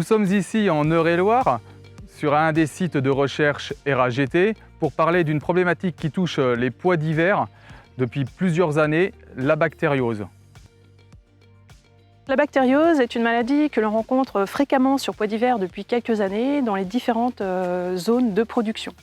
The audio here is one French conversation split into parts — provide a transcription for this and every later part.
Nous sommes ici en Eure-et-Loir, sur un des sites de recherche RAGT, pour parler d'une problématique qui touche les pois d'hiver depuis plusieurs années, la bactériose. La bactériose est une maladie que l'on rencontre fréquemment sur pois d'hiver depuis quelques années dans les différentes zones de production.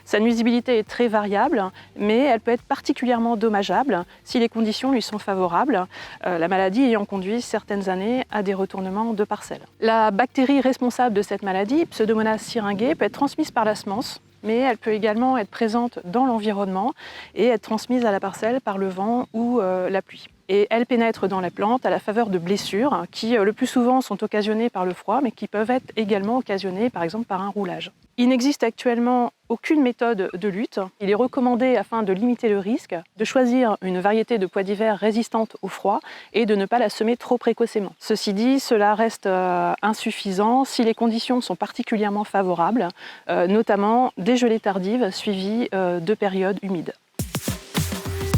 Sa nuisibilité est très variable, mais elle peut être particulièrement dommageable si les conditions lui sont favorables, la maladie ayant conduit certaines années à des retournements de parcelles. La bactérie responsable de cette maladie, Pseudomonas syringae, peut être transmise par la semence, mais elle peut également être présente dans l'environnement et être transmise à la parcelle par le vent ou la pluie. Et elle pénètre dans la plante à la faveur de blessures qui, le plus souvent, sont occasionnées par le froid, mais qui peuvent être également occasionnées, par exemple, par un roulage. Il n'existe actuellement aucune méthode de lutte. Il est recommandé, afin de limiter le risque, de choisir une variété de pois d'hiver résistante au froid et de ne pas la semer trop précocement. Ceci dit, cela reste insuffisant si les conditions sont particulièrement favorables, notamment des gelées tardives suivies de périodes humides.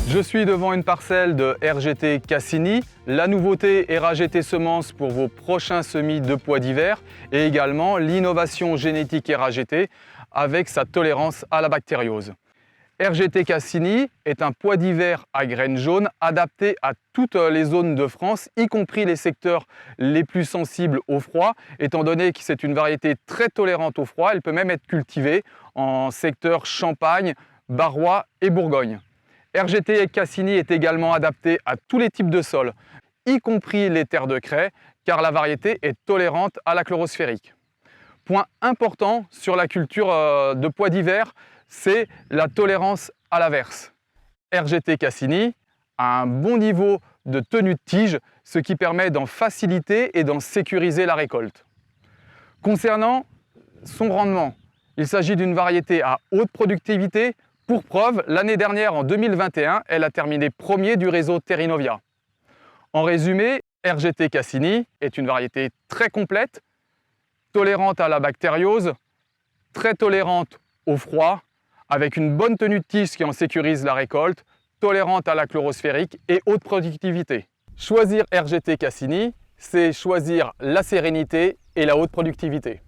Je suis devant une parcelle de RGT Cassini, la nouveauté RAGT Semences pour vos prochains semis de pois d'hiver et également l'innovation génétique RAGT avec sa tolérance à la bactériose. RGT Cassini est un pois d'hiver à graines jaunes adapté à toutes les zones de France, y compris les secteurs les plus sensibles au froid. Étant donné que c'est une variété très tolérante au froid, elle peut même être cultivée en secteur Champagne, Barrois et Bourgogne. RGT Cassini est également adapté à tous les types de sols, y compris les terres de craie, car la variété est tolérante à la chlorosphérique. Point important sur la culture de pois d'hiver, c'est la tolérance à l'averse. RGT Cassini a un bon niveau de tenue de tige, ce qui permet d'en faciliter et d'en sécuriser la récolte. Concernant son rendement, il s'agit d'une variété à haute productivité. Pour preuve, l'année dernière, en 2021, elle a terminé premier du réseau Terrinovia. En résumé, RGT Cassini est une variété très complète, tolérante à la bactériose, très tolérante au froid, avec une bonne tenue de tige qui en sécurise la récolte, tolérante à la chlorosphérique et haute productivité. Choisir RGT Cassini, c'est choisir la sérénité et la haute productivité.